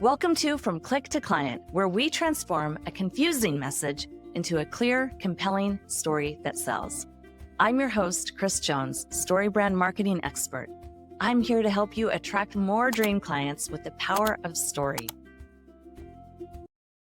Welcome to From Click to Client, where we transform a confusing message into a clear, compelling story that sells. I'm your host, Kris Jones, Storybrand marketing expert. I'm here to help you attract more dream clients with the power of story.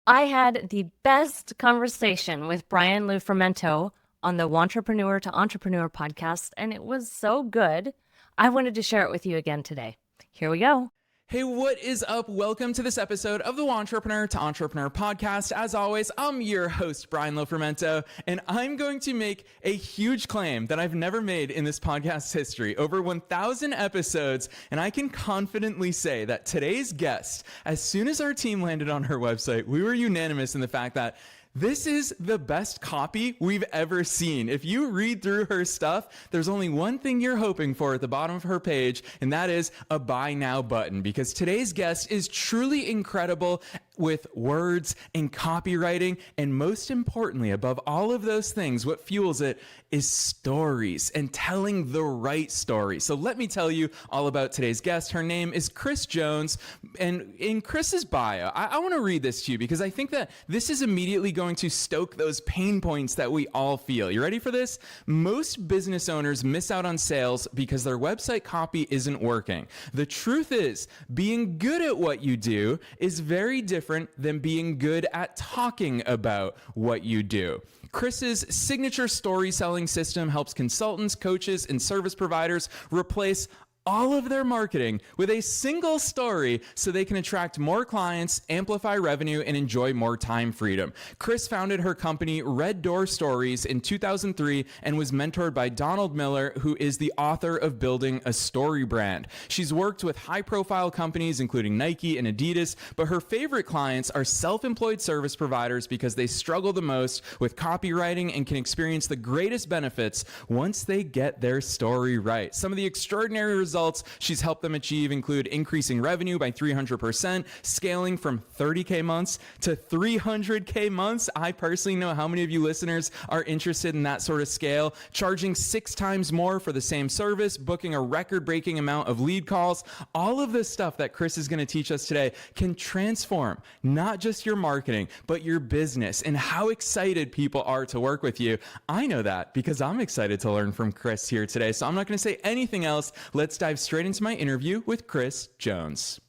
I had the best conversation with Brian Lufromento on the Wantrepreneur to Entrepreneur podcast, and it was so good, I wanted to share it with you again today. Here we go. Hey, what is up? Welcome to this episode of the Wantrepreneur to Entrepreneur podcast. As always, I'm your host, Brian Lufromento, and I'm going to make a huge claim that I've never made in this podcast's history. Over 1,000 episodes, and I can confidently say that today's guest, as soon as our team landed on her website, we were unanimous in the fact that this is the best copy we've ever seen. If you read through her stuff, there's only one thing you're hoping for at the bottom of her page, and that is a buy now button, because today's guest is truly incredible with words and copywriting, and most importantly, above all of those things, what fuels it is stories and telling the right story. So let me tell you all about today's guest. Her name is Kris Jones, and in Kris's bio, I want to read this to you because I think that this is immediately going to stoke those pain points that we all feel. You ready for this? Most business owners miss out on sales because their website copy isn't working. The truth is, being good at what you do is very different than being good at talking about what you do. Kris's signature story selling system helps consultants, coaches, and service providers replace all of their marketing with a single story so they can attract more clients, amplify revenue, and enjoy more time freedom. Kris founded her company Red Door Stories in 2003 and was mentored by Donald Miller, who is the author of Building a Storybrand. She's worked with high-profile companies including Nike and Adidas, but her favorite clients are self-employed service providers because they struggle the most with copywriting and can experience the greatest benefits once they get their story right. Some of the extraordinary results she's helped them achieve include increasing revenue by 300%, scaling from 30K months to 300K months. I personally know how many of you listeners are interested in that sort of scale, charging 6 times more for the same service, booking a record-breaking amount of lead calls. All of this stuff that Kris is going to teach us today can transform not just your marketing, but your business and how excited people are to work with you. I know that because I'm excited to learn from Kris here today. So I'm not going to say anything else. Let's dive straight into my interview with Kris Jones.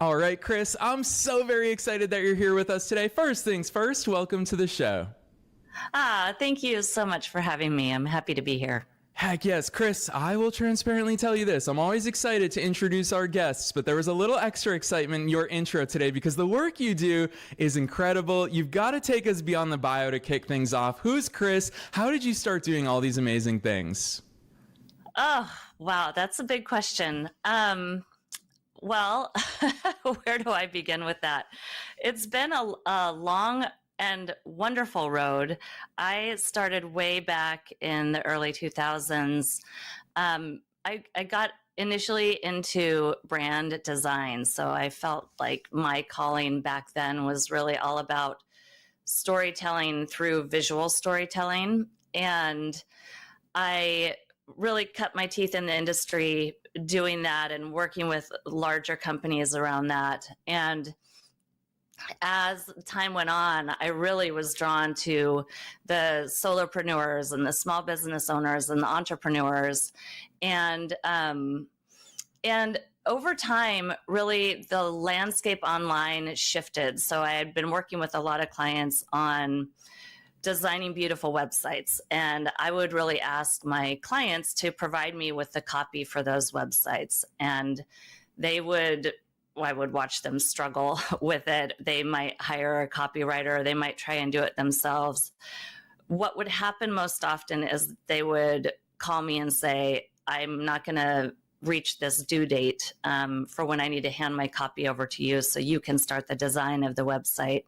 All right, Kris, I'm so very excited that you're here with us today. First things first, welcome to the show. Thank you so much for having me. I'm happy to be here. Heck yes, Kris, I will transparently tell you this. I'm always excited to introduce our guests, but there was a little extra excitement in your intro today because the work you do is incredible. You've got to take us beyond the bio to kick things off. Who's Kris? How did you start doing all these amazing things? Oh, wow. That's a big question. Well, where do I begin with that? It's been a long and wonderful road. I started way back in the early 2000s. I got initially into brand design. So I felt like my calling back then was really all about storytelling through visual storytelling. And I really cut my teeth in the industry doing that and working with larger companies around that. And as time went on, I really was drawn to the solopreneurs and the small business owners and the entrepreneurs. And over time, really the landscape online shifted. So I had been working with a lot of clients on designing beautiful websites. And I would really ask my clients to provide me with the copy for those websites. And I would watch them struggle with it. They might hire a copywriter. They might try and do it themselves. What would happen most often is they would call me and say, I'm not going to reach this due date for when I need to hand my copy over to you so you can start the design of the website.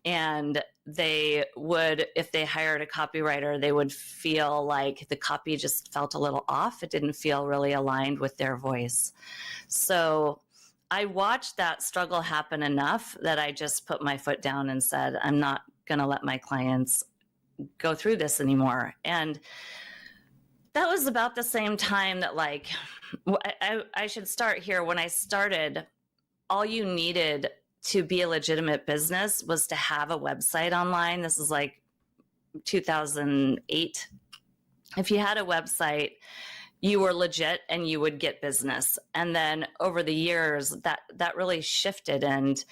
And they would, if they hired a copywriter, they would feel like the copy just felt a little off. It didn't feel really aligned with their voice. So I watched that struggle happen enough that I just put my foot down and said, I'm not going to let my clients go through this anymore. And that was about the same time that, like, I should start here. When I started, all you needed to be a legitimate business was to have a website online. This is like 2008. If you had a website, you were legit and you would get business. And then over the years, that really shifted, and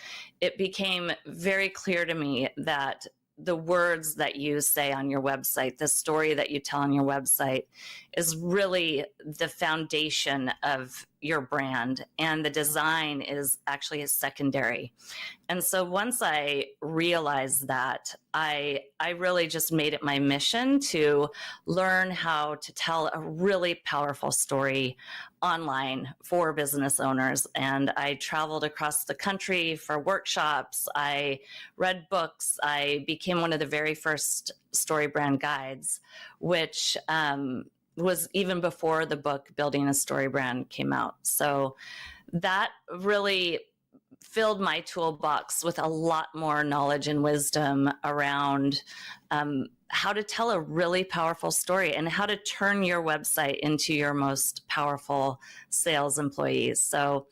it became very clear to me that the words that you say on your website, the story that you tell on your website, is really the foundation of your brand, and the design is actually a secondary. And so once I realized that, I really just made it my mission to learn how to tell a really powerful story online for business owners. And I traveled across the country for workshops. I read books. I became one of the very first Storybrand guides, which was even before the book Building a Storybrand came out. So that really filled my toolbox with a lot more knowledge and wisdom around how to tell a really powerful story and how to turn your website into your most powerful sales employees. So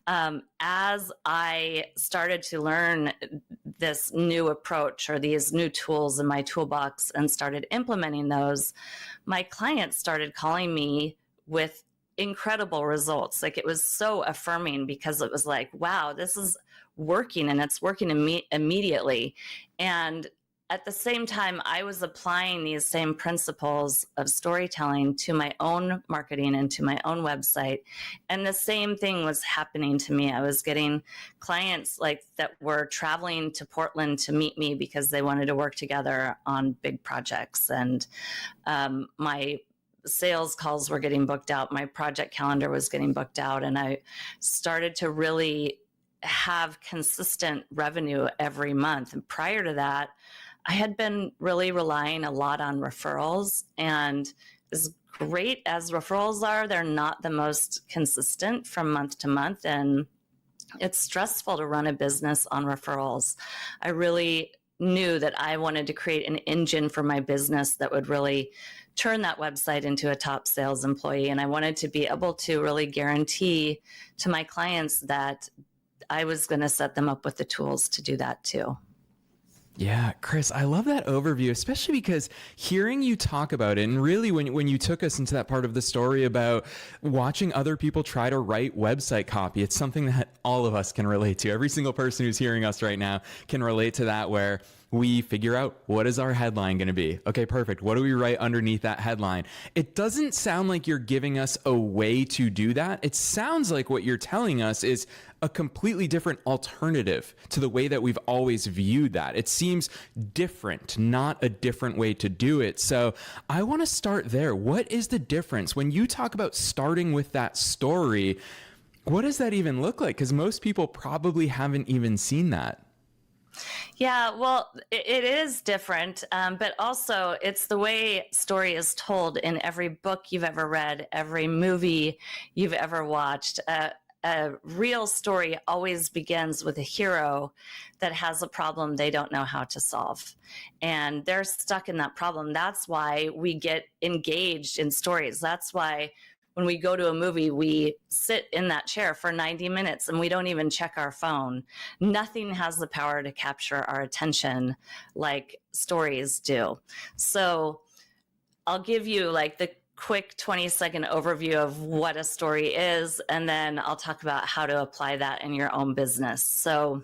as I started to learn this new approach or these new tools in my toolbox and started implementing those, my clients started calling me with incredible results. Like, it was so affirming, because it was like, wow, this is working, and it's working immediately. And at the same time, I was applying these same principles of storytelling to my own marketing and to my own website. And the same thing was happening to me. I was getting clients like that were traveling to Portland to meet me because they wanted to work together on big projects. And my sales calls were getting booked out. My project calendar was getting booked out. And I started to really have consistent revenue every month. And prior to that, I had been really relying a lot on referrals. And as great as referrals are, they're not the most consistent from month to month. And it's stressful to run a business on referrals. I really knew that I wanted to create an engine for my business that would really turn that website into a top sales employee. And I wanted to be able to really guarantee to my clients that I was going to set them up with the tools to do that too. Yeah, Kris, I love that overview, especially because hearing you talk about it, and really when you took us into that part of the story about watching other people try to write website copy, it's something that all of us can relate to. Every single person who's hearing us right now can relate to that, where we figure out, what is our headline going to be? Okay, perfect. What do we write underneath that headline? It doesn't sound like you're giving us a way to do that. It sounds like what you're telling us is a completely different alternative to the way that we've always viewed that. It seems different, not a different way to do it. So I want to start there. What is the difference when you talk about starting with that story? What does that even look like? Because most people probably haven't even seen that. Yeah, well, it is different, but also it's the way story is told in every book you've ever read, every movie you've ever watched. A real story always begins with a hero that has a problem they don't know how to solve. And they're stuck in that problem. That's why we get engaged in stories. That's why when we go to a movie, we sit in that chair for 90 minutes and we don't even check our phone. Nothing has the power to capture our attention like stories do. So I'll give you like the quick 20-second overview of what a story is, and then I'll talk about how to apply that in your own business. So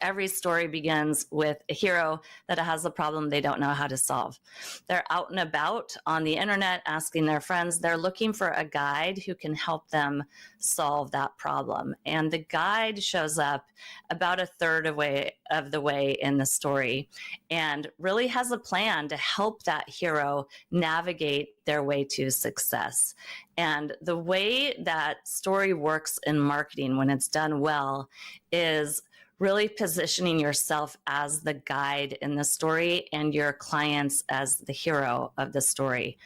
every story begins with a hero that has a problem they don't know how to solve. They're out and about on the internet asking their friends. They're looking for a guide who can help them solve that problem. And the guide shows up about a third of the way in the story and really has a plan to help that hero navigate their way to success. And the way that story works in marketing when it's done well is really positioning yourself as the guide in the story and your clients as the hero of the story.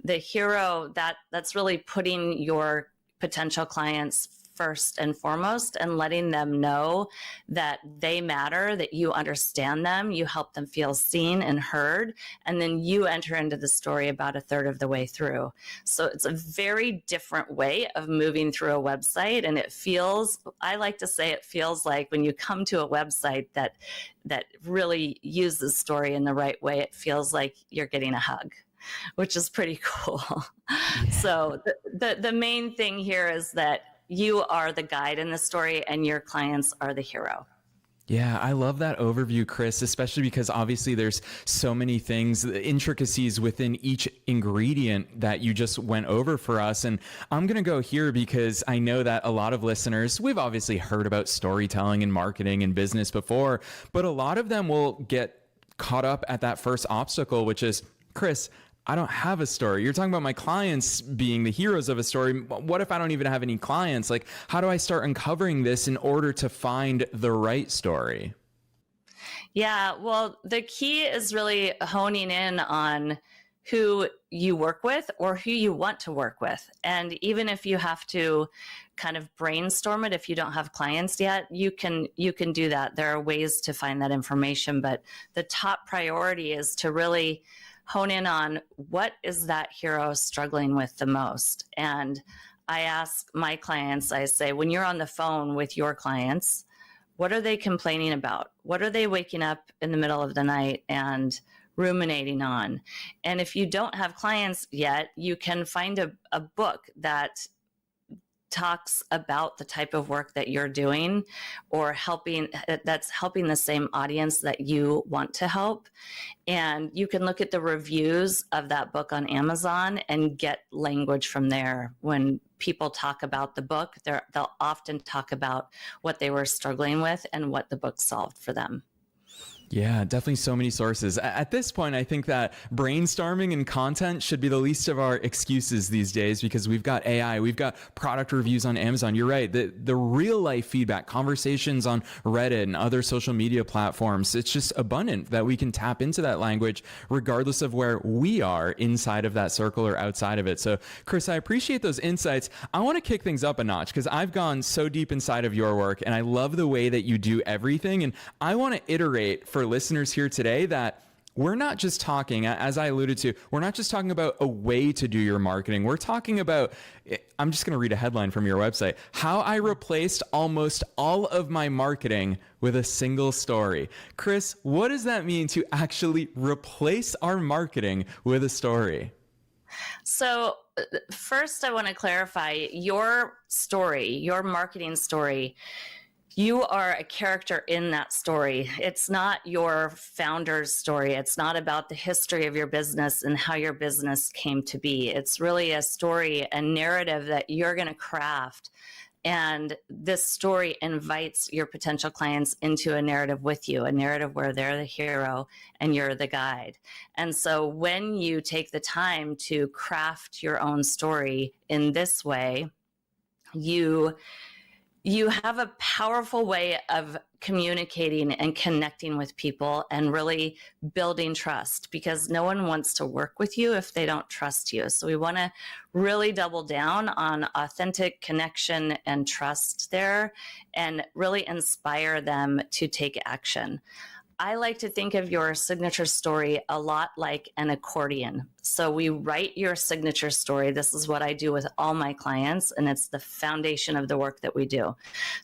The hero, that's really putting your potential clients first and foremost, and letting them know that they matter, that you understand them, you help them feel seen and heard, and then you enter into the story about a third of the way through. So it's a very different way of moving through a website, and it feels, I like to say, it feels like when you come to a website that really uses story in the right way, it feels like you're getting a hug, which is pretty cool. Yeah. So the main thing here is that you are the guide in the story and your clients are the hero. Yeah, I love that overview, Kris, especially because obviously there's so many things, the intricacies within each ingredient that you just went over for us. And I'm going to go here because I know that a lot of listeners, we've obviously heard about storytelling and marketing and business before, but a lot of them will get caught up at that first obstacle, which is, Kris, I don't have a story. You're talking about my clients being the heroes of a story. What if I don't even have any clients? Like, how do I start uncovering this in order to find the right story? Yeah, well, the key is really honing in on who you work with or who you want to work with. And even if you have to kind of brainstorm it, if you don't have clients yet, you can do that. There are ways to find that information, but the top priority is to really hone in on what is that hero struggling with the most. And I ask my clients, I say, when you're on the phone with your clients, what are they complaining about? What are they waking up in the middle of the night and ruminating on? And if you don't have clients yet, you can find a book that talks about the type of work that you're doing or that's helping the same audience that you want to help. And you can look at the reviews of that book on Amazon and get language from there. When people talk about the book, they'll often talk about what they were struggling with and what the book solved for them. Yeah, definitely so many sources. At this point, I think that brainstorming and content should be the least of our excuses these days because we've got AI, we've got product reviews on Amazon. You're right. The real life feedback, conversations on Reddit and other social media platforms, it's just abundant that we can tap into that language regardless of where we are inside of that circle or outside of it. So, Kris, I appreciate those insights. I want to kick things up a notch because I've gone so deep inside of your work and I love the way that you do everything. And I want to iterate for listeners here today that we're not just talking, as I alluded to, we're not just talking about a way to do your marketing. We're talking about, I'm just going to read a headline from your website, how I replaced almost all of my marketing with a single story. Kris, what does that mean to actually replace our marketing with a story? So first I want to clarify your story, your marketing story. You are a character in that story. It's not your founder's story. It's not about the history of your business and how your business came to be. It's really a story, a narrative that you're going to craft. And this story invites your potential clients into a narrative with you, a narrative where they're the hero and you're the guide. And so when you take the time to craft your own story in this way, you have a powerful way of communicating and connecting with people and really building trust, because no one wants to work with you if they don't trust you. So we want to really double down on authentic connection and trust there and really inspire them to take action. I like to think of your signature story a lot like an accordion. So we write your signature story. This is what I do with all my clients, and it's the foundation of the work that we do.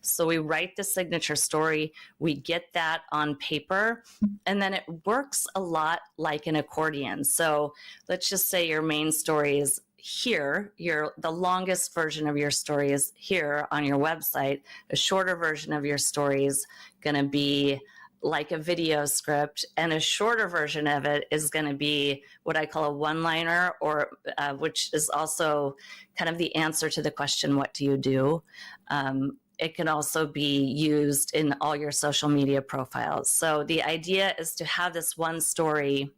So we write the signature story, we get that on paper, and then it works a lot like an accordion. So let's just say your main story is here, the longest version of your story is here on your website. A shorter version of your story is going to be like a video script, and a shorter version of it is going to be what I call a one-liner, or which is also kind of the answer to the question, what do you do? It can also be used in all your social media profiles. So the idea is to have this one story,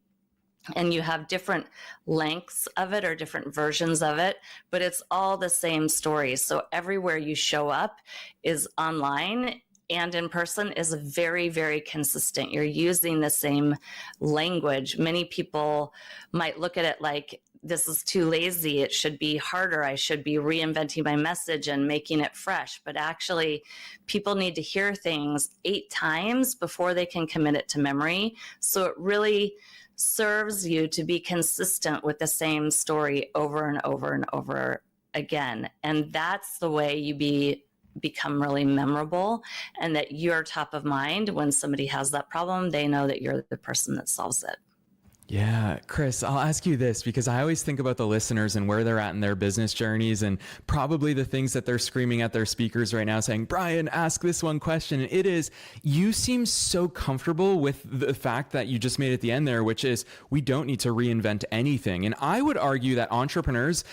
and you have different lengths of it or different versions of it, but it's all the same story. So everywhere you show up is online and in person is very, very consistent. You're using the same language. Many people might look at it like this is too lazy. It should be harder. I should be reinventing my message and making it fresh. But actually, people need to hear things 8 times before they can commit it to memory. So it really serves you to be consistent with the same story over and over and over again. And that's the way you become really memorable, and that you're top of mind when somebody has that problem. They know that you're the person that solves it. Yeah, Kris, I'll ask you this because I always think about the listeners and where they're at in their business journeys, and probably the things that they're screaming at their speakers right now saying, Brian, ask this one question. And it is, you seem so comfortable with the fact that you just made at the end there, which is we don't need to reinvent anything. And I would argue that entrepreneurs,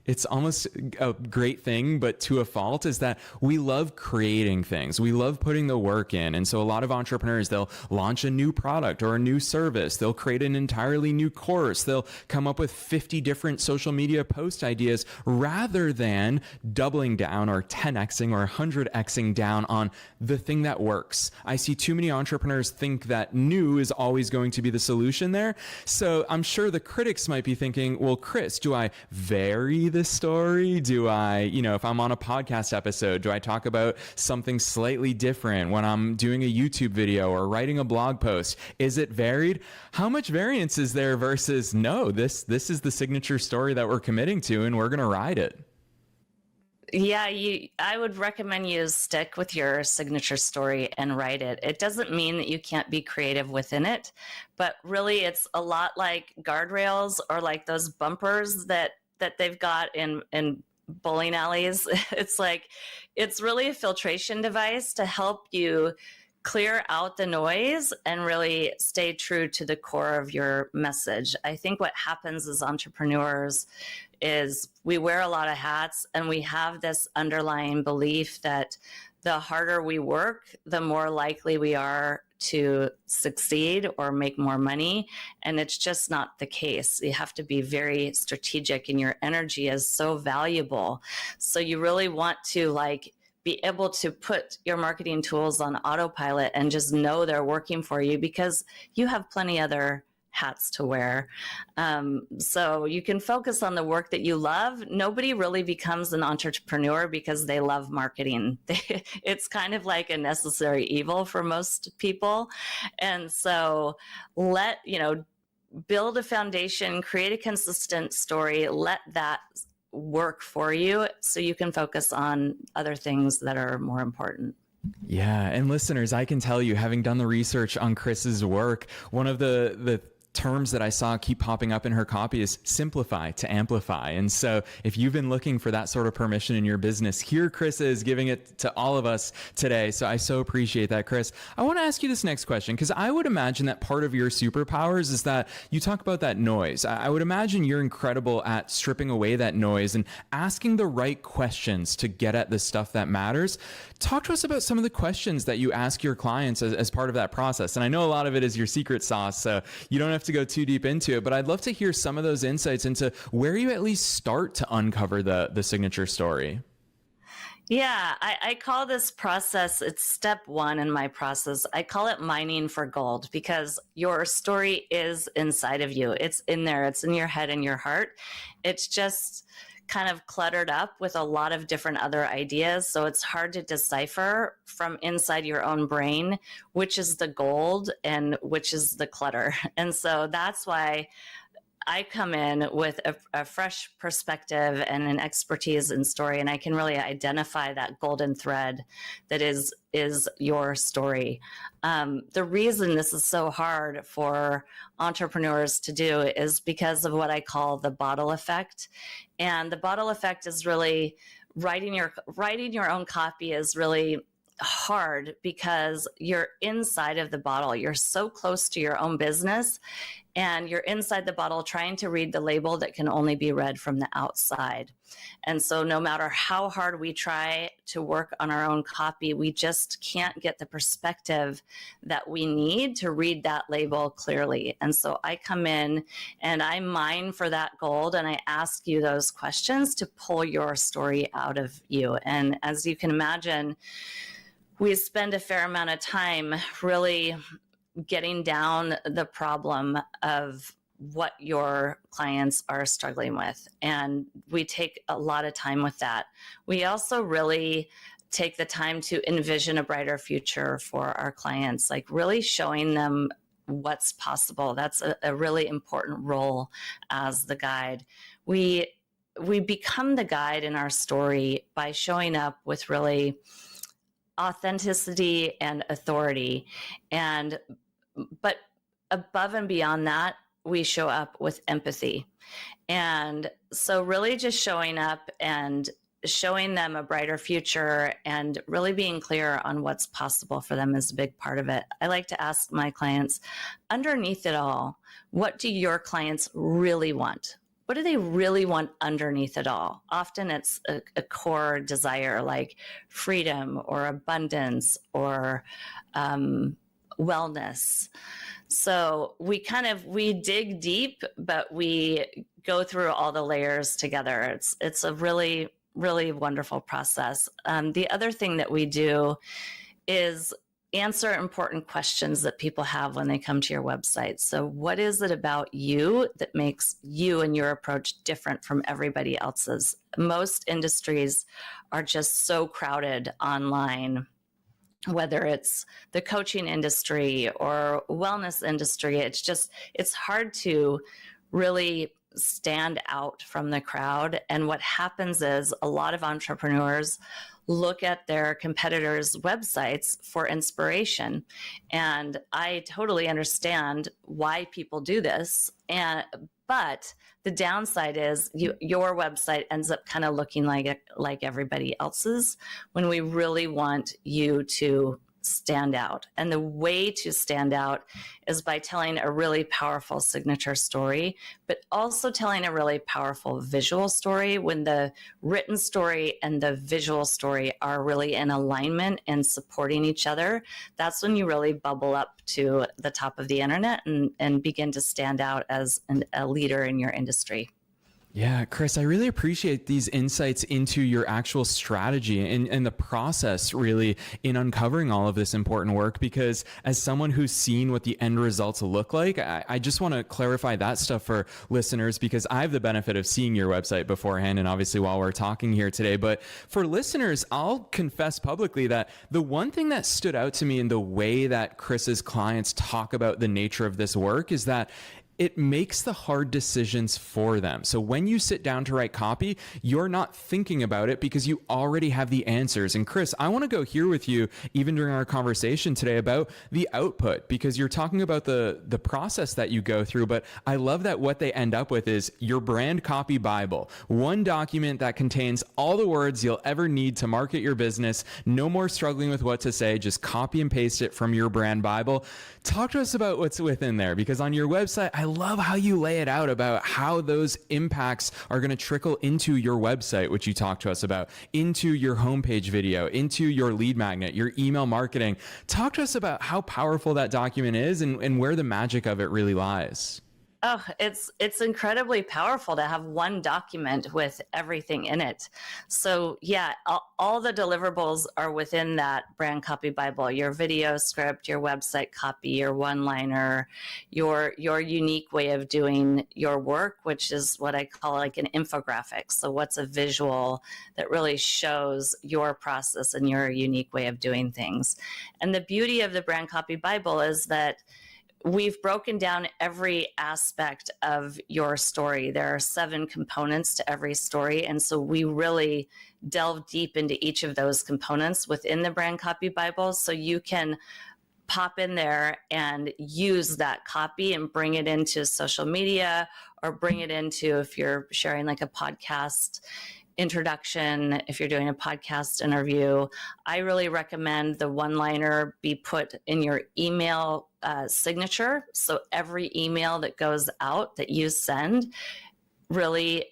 it's almost a great thing, but to a fault, is that we love creating things. We love putting the work in. And so a lot of entrepreneurs, they'll launch a new product or a new service. They'll create an entirely new course. They'll come up with 50 different social media post ideas rather than doubling down or 10xing or 100xing down on the thing that works. I see too many entrepreneurs think that new is always going to be the solution there. So I'm sure the critics might be thinking, well, Kris, do I vary the story? Do I, if I'm on a podcast episode, do I talk about something slightly different when I'm doing a YouTube video or writing a blog post? Is it varied? How much variance is there versus no, this is the signature story that we're committing to and we're going to ride it? Yeah, I would recommend you stick with your signature story and write it. It doesn't mean that you can't be creative within it, but really it's a lot like guardrails or like those bumpers that they've got in bowling alleys. It's really a filtration device to help you clear out the noise and really stay true to the core of your message. I think what happens as entrepreneurs is we wear a lot of hats, and we have this underlying belief that the harder we work, the more likely we are to succeed or make more money. And it's just not the case. You have to be very strategic, and your energy is so valuable. So you really want to be able to put your marketing tools on autopilot and just know they're working for you, because you have plenty other hats to wear. So you can focus on the work that you love. Nobody really becomes an entrepreneur because they love marketing. It's kind of like a necessary evil for most people. And so build a foundation, create a consistent story, let that work for you so you can focus on other things that are more important. Yeah. And listeners, I can tell you, having done the research on Kris's work, one of the terms that I saw keep popping up in her copy is simplify to amplify. And so if you've been looking for that sort of permission in your business, here Kris is giving it to all of us today. So I so appreciate that, Kris. I want to ask you this next question, because I would imagine that part of your superpowers is that you talk about that noise. I would imagine you're incredible at stripping away that noise and asking the right questions to get at the stuff that matters. Talk to us about some of the questions that you ask your clients as part of that process. And I know a lot of it is your secret sauce, so you don't have to go too deep into it, but I'd love to hear some of those insights into where you at least start to uncover the signature story. Yeah, I call this process, it's step 1 in my process. I call it mining for gold, because your story is inside of you. It's in there. It's in your head and your heart. It's just kind of cluttered up with a lot of different other ideas. So it's hard to decipher from inside your own brain, which is the gold and which is the clutter. And so that's why I come in with a fresh perspective and an expertise in story, and I can really identify that golden thread that is your story. The reason this is so hard for entrepreneurs to do is because of what I call the bottle effect. And the bottle effect is really writing your own copy is really hard because you're inside of the bottle. You're so close to your own business, and you're inside the bottle trying to read the label that can only be read from the outside. And so no matter how hard we try to work on our own copy, we just can't get the perspective that we need to read that label clearly. And so I come in and I mine for that gold, and I ask you those questions to pull your story out of you. And as you can imagine, we spend a fair amount of time really getting down the problem of what your clients are struggling with. And we take a lot of time with that. We also really take the time to envision a brighter future for our clients, like really showing them what's possible. That's a really important role as the guide. We become the guide in our story by showing up with really authenticity and authority. But above and beyond that, we show up with empathy. And so really just showing up and showing them a brighter future and really being clear on what's possible for them is a big part of it. I like to ask my clients, underneath it all, what do your clients really want? What do they really want underneath it all? Often it's a core desire like freedom or abundance or wellness. So we dig deep, but we go through all the layers together. It's a really, really wonderful process. The other thing that we do is answer important questions that people have when they come to your website. So what is it about you that makes you and your approach different from everybody else's? Most industries are just so crowded online, whether it's the coaching industry or wellness industry. It's hard to really stand out from the crowd. And what happens is a lot of entrepreneurs look at their competitors' websites for inspiration. And I totally understand why people do this. But the downside is your website ends up kind of looking like everybody else's when we really want you to stand out. And the way to stand out is by telling a really powerful signature story, but also telling a really powerful visual story. When the written story and the visual story are really in alignment and supporting each other, that's when you really bubble up to the top of the internet and begin to stand out as a leader in your industry. Yeah, Kris, I really appreciate these insights into your actual strategy and the process really in uncovering all of this important work, because as someone who's seen what the end results look like, I just want to clarify that stuff for listeners, because I have the benefit of seeing your website beforehand and obviously while we're talking here today. But for listeners, I'll confess publicly that the one thing that stood out to me in the way that Kris's clients talk about the nature of this work is that it makes the hard decisions for them. So when you sit down to write copy, you're not thinking about it because you already have the answers. And Kris, I want to go here with you, even during our conversation today, about the output, because you're talking about the process that you go through. But I love that what they end up with is your brand copy Bible, one document that contains all the words you'll ever need to market your business. No more struggling with what to say, just copy and paste it from your brand Bible. Talk to us about what's within there, because on your website, I love how you lay it out about how those impacts are going to trickle into your website, which you talk to us about, into your homepage video, into your lead magnet, your email marketing. Talk to us about how powerful that document is and where the magic of it really lies. Oh, it's incredibly powerful to have one document with everything in it. So yeah, all the deliverables are within that brand copy Bible: your video script, your website copy, your one-liner, your unique way of doing your work, which is what I call like an infographic. So what's a visual that really shows your process and your unique way of doing things. And the beauty of the brand copy Bible is that we've broken down every aspect of your story. There are 7 components to every story. And so we really delve deep into each of those components within the brand copy Bible. So you can pop in there and use that copy and bring it into social media, or bring it into, if you're sharing like a podcast introduction, if you're doing a podcast interview. I really recommend the one-liner be put in your email signature. So every email that goes out that you send, really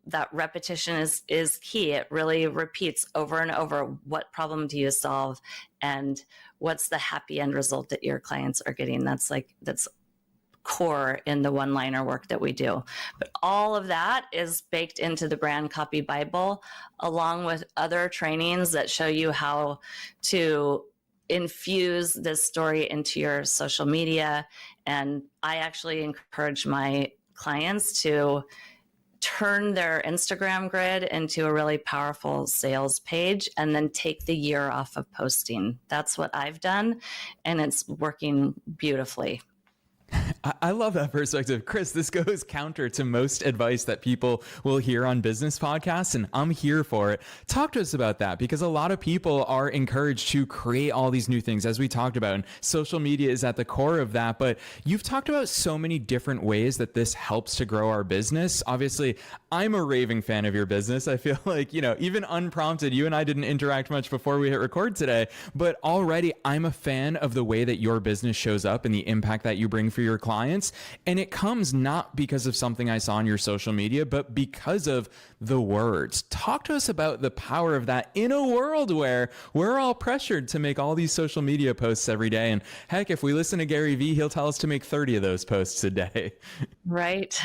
that repetition is key. It really repeats over and over. What problem do you solve? And what's the happy end result that your clients are getting? That's core in the one-liner work that we do. But all of that is baked into the brand copy Bible, along with other trainings that show you how to infuse this story into your social media. And I actually encourage my clients to turn their Instagram grid into a really powerful sales page and then take the year off of posting. That's what I've done, and it's working beautifully. I love that perspective. Kris, this goes counter to most advice that people will hear on business podcasts, and I'm here for it. Talk to us about that, because a lot of people are encouraged to create all these new things, as we talked about, and social media is at the core of that. But you've talked about so many different ways that this helps to grow our business. Obviously, I'm a raving fan of your business. I feel like, even unprompted, you and I didn't interact much before we hit record today, but already I'm a fan of the way that your business shows up and the impact that you bring for your clients. And it comes not because of something I saw on your social media, but because of the words. Talk to us about the power of that in a world where we're all pressured to make all these social media posts every day. And heck, if we listen to Gary Vee, he'll tell us to make 30 of those posts a day. Right.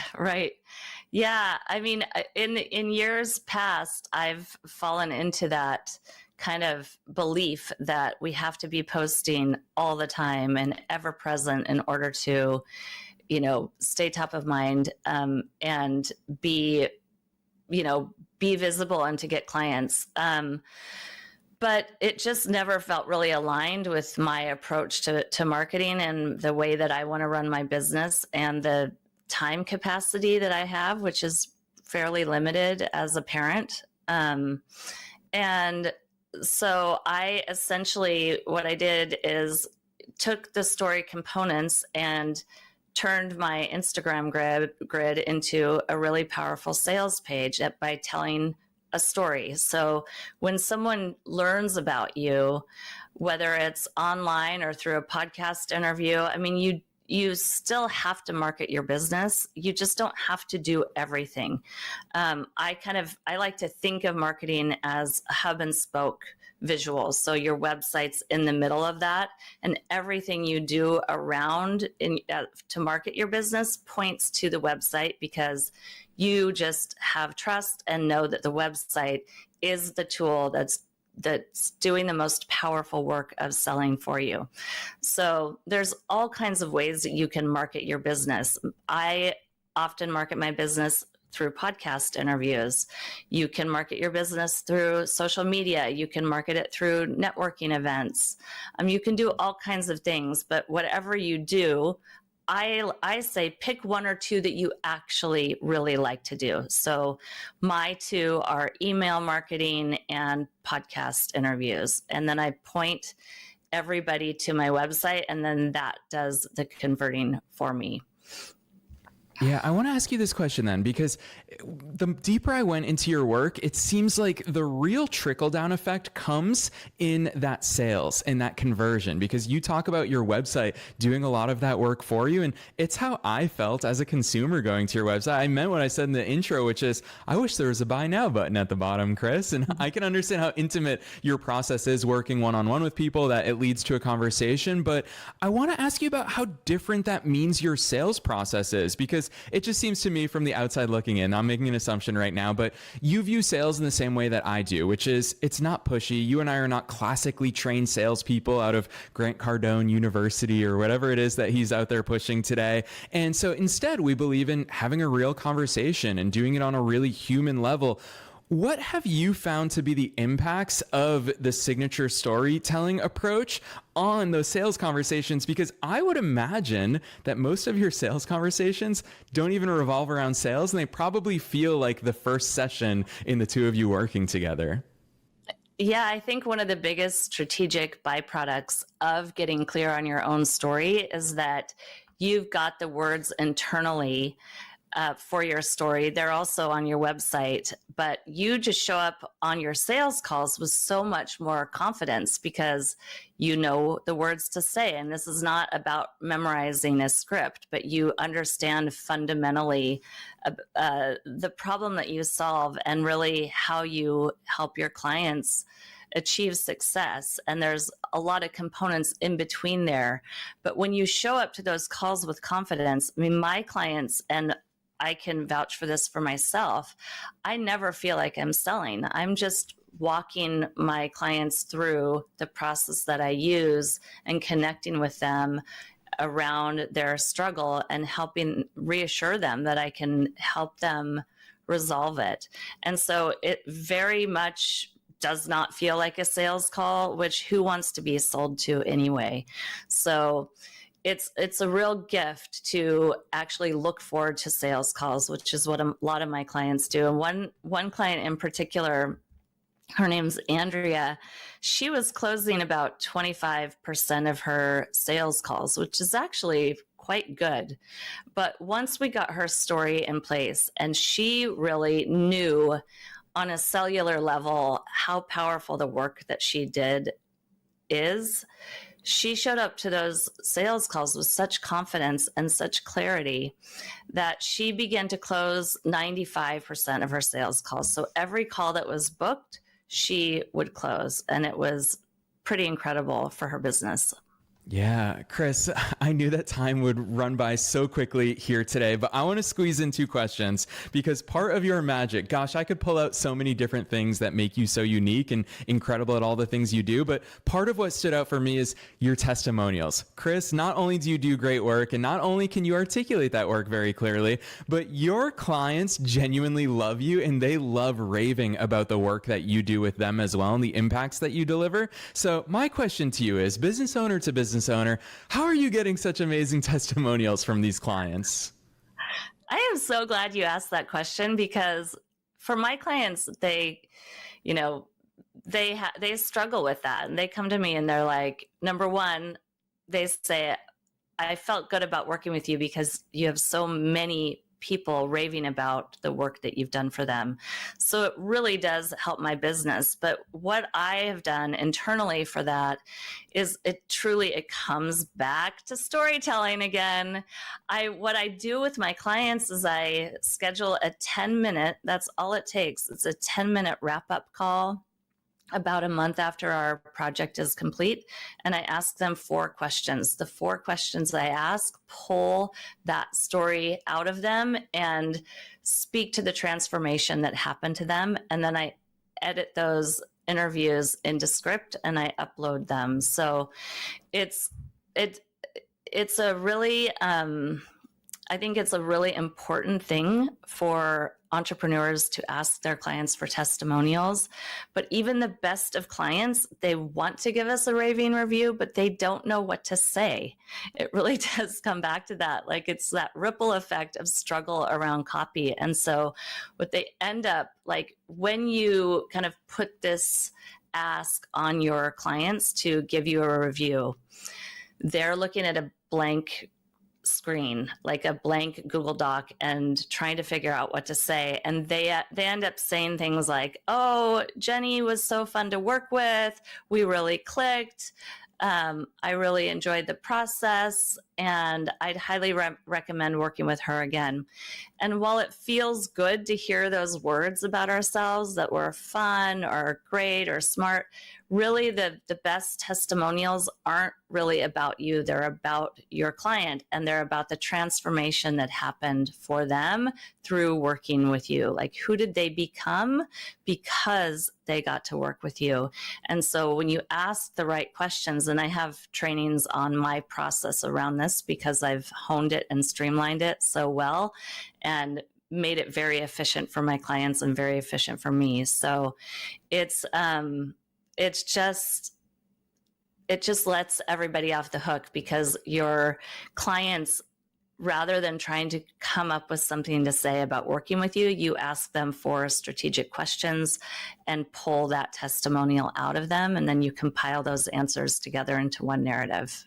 Yeah. I mean, in years past, I've fallen into that kind of belief that we have to be posting all the time and ever present in order to, stay top of mind, and be visible and to get clients. But it just never felt really aligned with my approach to marketing and the way that I want to run my business and the time capacity that I have, which is fairly limited as a parent. And so I essentially, what I did is took the story components and turned my Instagram grid into a really powerful sales page by telling a story. So when someone learns about you, whether it's online or through a podcast interview, I mean, you still have to market your business. You just don't have to do everything. I like to think of marketing as a hub and spoke visual. So your website's in the middle of that, and everything you do around to market your business points to the website, because you just have trust and know that the website is the tool that's doing the most powerful work of selling for you. So there's all kinds of ways that you can market your business. I often market my business through podcast interviews. You can market your business through social media. You can market it through networking events. You can do all kinds of things, but whatever you do, I say pick one or two that you actually really like to do. So my two are email marketing and podcast interviews. And then I point everybody to my website, and then that does the converting for me. Yeah, I want to ask you this question then, because the deeper I went into your work, it seems like the real trickle-down effect comes in that sales and that conversion, because you talk about your website doing a lot of that work for you. And it's how I felt as a consumer going to your website. I meant what I said in the intro, which is, I wish there was a buy now button at the bottom, Kris. And I can understand how intimate your process is working one-on-one with people, that it leads to a conversation. But I want to ask you about how different that means your sales process is, because it just seems to me from the outside looking in, I'm making an assumption right now, but you view sales in the same way that I do, which is it's not pushy. You and I are not classically trained salespeople out of Grant Cardone University or whatever it is that he's out there pushing today. And so instead, we believe in having a real conversation and doing it on a really human level. What have you found to be the impacts of the signature storytelling approach on those sales conversations? Because I would imagine that most of your sales conversations don't even revolve around sales, and they probably feel like the first session in the two of you working together. Yeah, I think one of the biggest strategic byproducts of getting clear on your own story is that you've got the words internally for your story. They're also on your website, but you just show up on your sales calls with so much more confidence because you know the words to say. And this is not about memorizing a script, but you understand fundamentally the problem that you solve and really how you help your clients achieve success. And there's a lot of components in between there. But when you show up to those calls with confidence, I mean, my clients, and I can vouch for this for myself, I never feel like I'm selling. I'm just walking my clients through the process that I use and connecting with them around their struggle and helping reassure them that I can help them resolve it. And so it very much does not feel like a sales call, which who wants to be sold to anyway? So it's a real gift to actually look forward to sales calls, which is what a lot of my clients do. And one client in particular, her name's Andrea. She was closing about 25% of her sales calls, which is actually quite good. But once we got her story in place and she really knew on a cellular level how powerful the work that she did is, she showed up to those sales calls with such confidence and such clarity that she began to close 95% of her sales calls. So every call that was booked, she would close, and it was pretty incredible for her business. Yeah, Kris, I knew that time would run by so quickly here today, but I want to squeeze in 2 questions because part of your magic, gosh, I could pull out so many different things that make you so unique and incredible at all the things you do, but part of what stood out for me is your testimonials. Kris, not only do you do great work and not only can you articulate that work very clearly, but your clients genuinely love you and they love raving about the work that you do with them as well and the impacts that you deliver. So my question to you is, business owner to business owner, how are you getting such amazing testimonials from these clients? I am so glad you asked that question because for my clients, they struggle with that. And they come to me and they're like, number one, they say, I felt good about working with you because you have so many people raving about the work that you've done for them. So it really does help my business. But what I have done internally for that is it comes back to storytelling again. What I do with my clients is I schedule a 10-minute, that's all it takes. It's a 10-minute wrap-up call about a month after our project is complete. And I ask them 4 questions. The 4 questions I ask pull that story out of them and speak to the transformation that happened to them. And then I edit those interviews into script and I upload them. So it's a really, I think it's a really important thing for entrepreneurs to ask their clients for testimonials. But even the best of clients, they want to give us a raving review, but they don't know what to say. It really does come back to that. Like it's that ripple effect of struggle around copy. And so what they end up like when you kind of put this ask on your clients to give you a review, they're looking at a blank screen, like a blank Google Doc, and trying to figure out what to say. And they end up saying things like, oh, Jenny was so fun to work with. We really clicked. I really enjoyed the process and I'd highly recommend working with her again. And while it feels good to hear those words about ourselves that we're fun or great or smart, really the best testimonials aren't really about you. They're about your client and they're about the transformation that happened for them through working with you. Like who did they become because they got to work with you? And so when you ask the right questions, and I have trainings on my process around this because I've honed it and streamlined it so well and made it very efficient for my clients and very efficient for me. So it just lets everybody off the hook because your clients, rather than trying to come up with something to say about working with you, you ask them for strategic questions and pull that testimonial out of them. And then you compile those answers together into one narrative.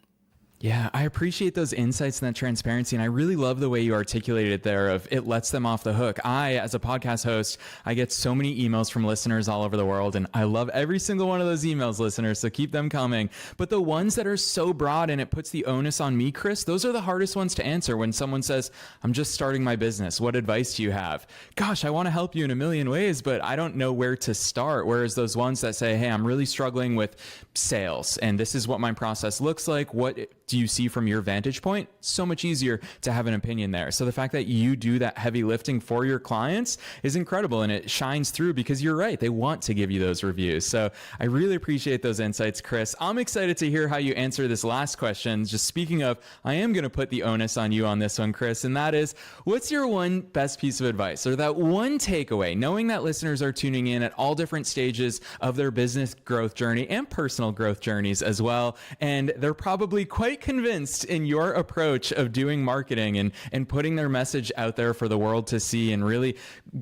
Yeah, I appreciate those insights and that transparency. And I really love the way you articulated it there of it lets them off the hook. As a podcast host, I get so many emails from listeners all over the world. And I love every single one of those emails, listeners. So keep them coming. But the ones that are so broad and it puts the onus on me, Kris, those are the hardest ones to answer when someone says, I'm just starting my business. What advice do you have? Gosh, I want to help you in a million ways, but I don't know where to start. Whereas those ones that say, hey, I'm really struggling with sales and this is what my process looks like. What do you see from your vantage point? So much easier to have an opinion there. So the fact that you do that heavy lifting for your clients is incredible, and it shines through because you're right. They want to give you those reviews. So I really appreciate those insights, Kris. I'm excited to hear how you answer this last question. Just speaking of, I am going to put the onus on you on this one, Kris, and that is, what's your one best piece of advice or that one takeaway, knowing that listeners are tuning in at all different stages of their business growth journey and personal growth journeys as well, and they're probably quite convinced in your approach of doing marketing and putting their message out there for the world to see and really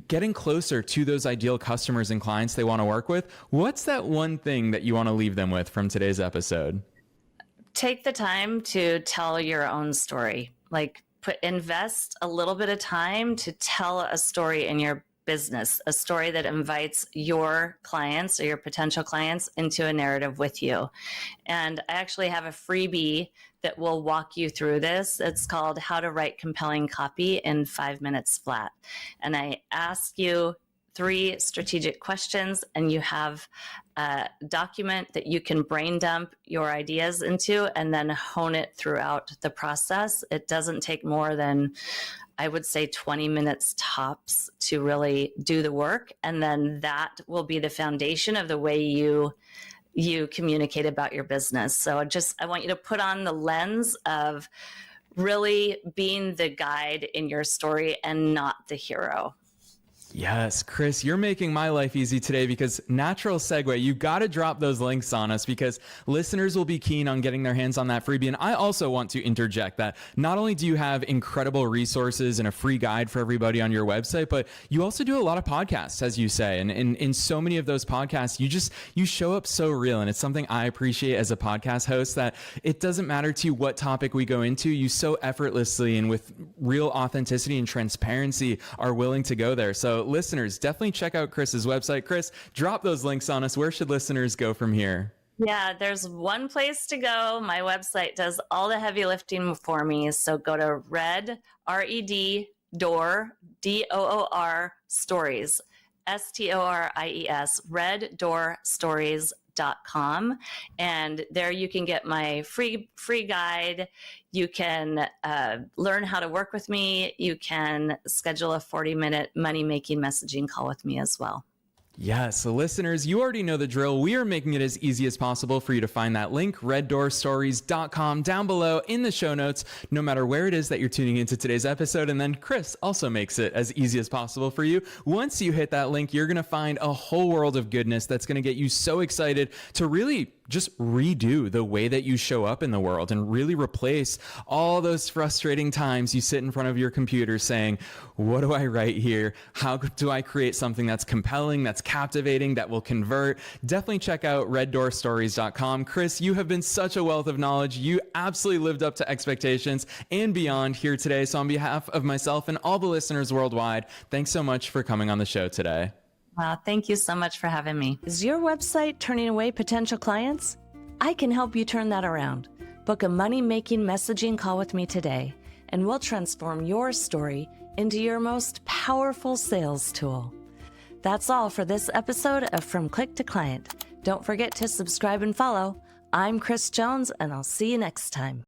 getting closer to those ideal customers and clients they want to work with. What's that one thing that you want to leave them with from today's episode? Take the time to tell your own story. Like, invest a little bit of time to tell a story in your business, a story that invites your clients or your potential clients into a narrative with you. And I actually have a freebie that will walk you through this. It's called How to Write Compelling Copy in 5 Minutes Flat. And I ask you 3 strategic questions, and you have a document that you can brain dump your ideas into and then hone it throughout the process. It doesn't take more than, I would say, 20 minutes tops to really do the work. And then that will be the foundation of the way you communicate about your business. So I want you to put on the lens of really being the guide in your story and not the hero. Yes, Kris, you're making my life easy today because natural segue, you got to drop those links on us because listeners will be keen on getting their hands on that freebie. And I also want to interject that not only do you have incredible resources and a free guide for everybody on your website, but you also do a lot of podcasts, as you say. And in so many of those podcasts, you show up so real. And it's something I appreciate as a podcast host, that it doesn't matter to you what topic we go into, you so effortlessly and with real authenticity and transparency are willing to go there. So listeners, definitely check out Kris's website. Kris, drop those links on us. Where should listeners go from here? Yeah, there's one place to go. My website does all the heavy lifting for me. So go to Door, DOOR Stories, STORIES, reddoorstories.com. And there you can get my free guide. You can learn how to work with me. You can schedule a 40-minute money-making messaging call with me as well. Yes, so listeners, you already know the drill. We are making it as easy as possible for you to find that link, reddoorstories.com, down below in the show notes, no matter where it is that you're tuning into today's episode. And then Kris also makes it as easy as possible for you. Once you hit that link, you're going to find a whole world of goodness that's going to get you so excited to really just redo the way that you show up in the world and really replace all those frustrating times you sit in front of your computer saying, what do I write here? How do I create something that's compelling, that's captivating, that will convert? Definitely check out reddoorstories.com. Kris, you have been such a wealth of knowledge. You absolutely lived up to expectations and beyond here today. So on behalf of myself and all the listeners worldwide, thanks so much for coming on the show today. Wow, thank you so much for having me. Is your website turning away potential clients? I can help you turn that around. Book a money-making messaging call with me today, and we'll transform your story into your most powerful sales tool. That's all for this episode of From Click to Client. Don't forget to subscribe and follow. I'm Kris Jones, and I'll see you next time.